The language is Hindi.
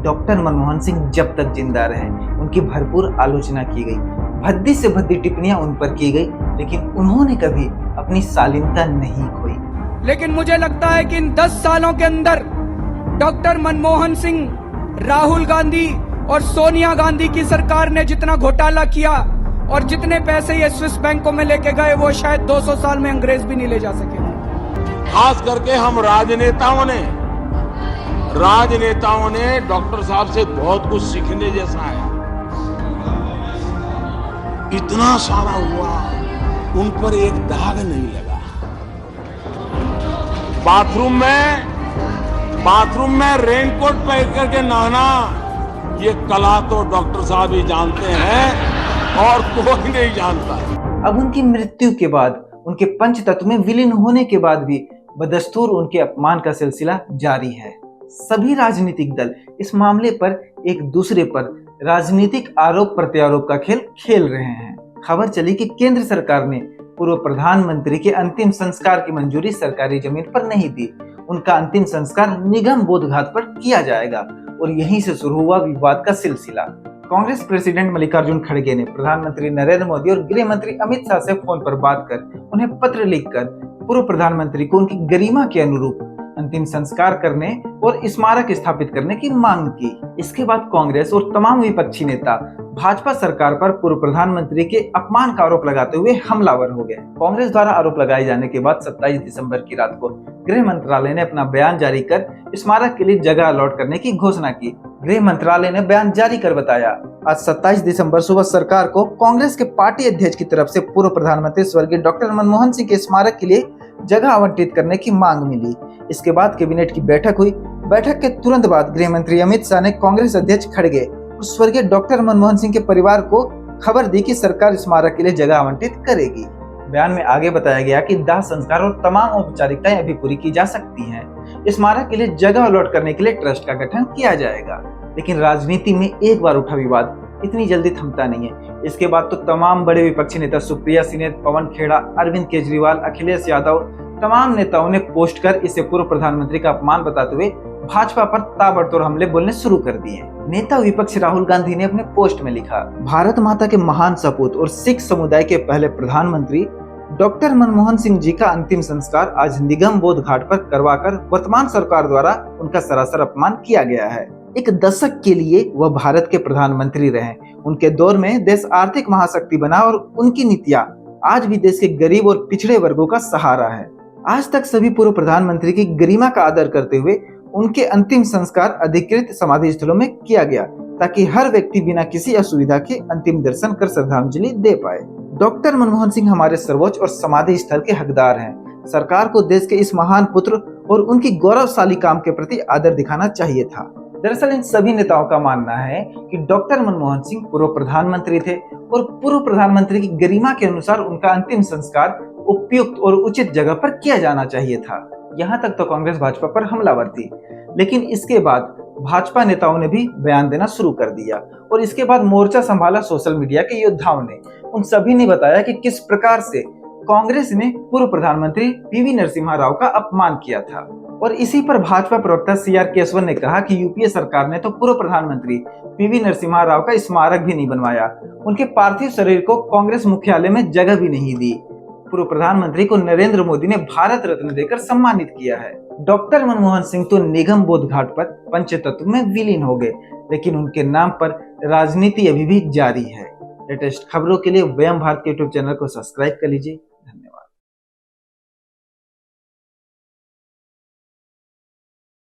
डॉक्टर मनमोहन सिंह जब तक जिंदा रहे उनकी भरपूर आलोचना की गई, भद्दी से भद्दी टिप्पणियां उन पर की गई, लेकिन उन्होंने कभी अपनी शालीनता नहीं खोई। लेकिन मुझे लगता है कि इन 10 सालों के अंदर डॉक्टर मनमोहन सिंह, राहुल गांधी और सोनिया गांधी की सरकार ने जितना घोटाला किया और जितने पैसे ये स्विस बैंकों में लेके गए वो शायद 200 साल में अंग्रेज भी नहीं ले जा सके। खास करके हम राजनेताओं ने डॉक्टर साहब से बहुत कुछ सीखने जैसा है। इतना सारा हुआ, उन पर एक दाग नहीं लगा। बाथरूम में रेनकोट पहन करके नहाना, ये कला तो डॉक्टर साहब ही जानते हैं और कोई नहीं जानता। अब उनकी मृत्यु के बाद, उनके पंचतत्व में विलीन होने के बाद भी बदस्तूर उनके अपमान का सिलसिला जारी है। सभी राजनीतिक दल इस मामले पर एक दूसरे पर राजनीतिक आरोप प्रत्यारोप का खेल खेल रहे हैं। खबर चली कि केंद्र सरकार ने पूर्व प्रधानमंत्री के अंतिम संस्कार की मंजूरी सरकारी जमीन पर नहीं दी। उनका अंतिम संस्कार निगम बोध घाट पर किया जाएगा और यहीं से शुरू हुआ विवाद का सिलसिला। कांग्रेस प्रेसिडेंट मल्लिकार्जुन खड़गे ने प्रधानमंत्री नरेंद्र मोदी और गृह मंत्री अमित शाह से फोन पर बात कर उन्हें पत्र लिखकर पूर्व प्रधानमंत्री को उनकी गरिमा के अनुरूप अंतिम संस्कार करने और स्मारक स्थापित करने की मांग की। इसके बाद कांग्रेस और तमाम विपक्षी नेता भाजपा सरकार पर पूर्व प्रधानमंत्री के अपमान का आरोप लगाते हुए हमलावर हो गए। कांग्रेस द्वारा आरोप लगाए जाने के बाद 27 दिसंबर की रात को गृह मंत्रालय ने अपना बयान जारी कर स्मारक के लिए जगह अलॉट करने की घोषणा की। गृह मंत्रालय ने बयान जारी कर बताया, आज 27 दिसंबर सुबह सरकार को कांग्रेस के पार्टी अध्यक्ष की तरफ से पूर्व प्रधानमंत्री स्वर्गीय डॉक्टर मनमोहन सिंह के स्मारक के लिए जगह आवंटित करने की मांग मिली। इसके बाद कैबिनेट की बैठक हुई। बैठक के तुरंत बाद गृह मंत्री अमित शाह ने कांग्रेस अध्यक्ष खड़गे और स्वर्गीय डॉक्टर मनमोहन सिंह के परिवार को खबर दी कि सरकार स्मारक के लिए जगह आवंटित करेगी। बयान में आगे बताया गया कि दाह संस्कार और तमाम औपचारिकताएं अभी पूरी की जा सकती हैं। स्मारक के लिए जगह अलॉट करने के लिए ट्रस्ट का गठन किया जाएगा। लेकिन राजनीति में एक बार उठा विवाद इतनी जल्दी थमता नहीं है। इसके बाद तो तमाम बड़े विपक्षी नेता सुप्रिया सिन्हा, पवन खेड़ा, अरविंद केजरीवाल, अखिलेश यादव, तमाम नेताओं ने पोस्ट कर इसे पूर्व प्रधानमंत्री का अपमान बताते हुए भाजपा पर ताबड़तोड़ हमले बोलने शुरू कर दिए। नेता विपक्ष राहुल गांधी ने अपने पोस्ट में लिखा, भारत माता के महान सपूत और सिख समुदाय के पहले प्रधानमंत्री डॉक्टर मनमोहन सिंह जी का अंतिम संस्कार आज निगम बोध घाट पर करवाकर वर्तमान सरकार द्वारा उनका सरासर अपमान किया गया है। एक दशक के लिए वह भारत के प्रधानमंत्री रहे। उनके दौर में देश आर्थिक महाशक्ति बना और उनकी नीतियां आज भी देश के गरीब और पिछड़े वर्गों का सहारा है। आज तक सभी पूर्व प्रधानमंत्री की गरिमा का आदर करते हुए उनके अंतिम संस्कार अधिकृत समाधि स्थलों में किया गया, ताकि हर व्यक्ति बिना किसी असुविधा के अंतिम दर्शन कर श्रद्धांजलि दे पाए। डॉक्टर मनमोहन सिंह हमारे सर्वोच्च और समाधि स्थल के हकदार हैं। सरकार को देश के इस महान पुत्र और उनकी गौरवशाली काम के प्रति आदर दिखाना चाहिए था। दरअसल इन सभी नेताओं का मानना है कि डॉक्टर मनमोहन सिंह पूर्व प्रधानमंत्री थे और पूर्व प्रधानमंत्री की गरिमा के अनुसार उनका अंतिम संस्कार उपयुक्त और उचित जगह पर किया जाना चाहिए था। यहाँ तक तो कांग्रेस भाजपा पर हमलावर थी, लेकिन इसके बाद भाजपा नेताओं ने भी बयान देना शुरू कर दिया और इसके बाद मोर्चा संभाला सोशल मीडिया के योद्धाओं ने। उन सभी ने बताया कि किस प्रकार से कांग्रेस ने पूर्व प्रधानमंत्री पीवी नरसिम्हा राव का अपमान किया था। और इसी पर भाजपा प्रवक्ता सीआर केशवन ने कहा कि यूपीए सरकार ने तो पूर्व प्रधानमंत्री पीवी नरसिम्हा राव का स्मारक भी नहीं बनवाया, उनके पार्थिव शरीर को कांग्रेस मुख्यालय में जगह भी नहीं दी। पूर्व प्रधानमंत्री को नरेंद्र मोदी ने भारत रत्न देकर सम्मानित किया है। डॉक्टर मनमोहन सिंह तो निगम बोध घाट पर पंचतत्व में विलीन हो गए, लेकिन उनके नाम पर राजनीति अभी भी जारी है। लेटेस्ट खबरों के लिए वयम भारत के यूट्यूब चैनल को सब्सक्राइब कर लीजिए।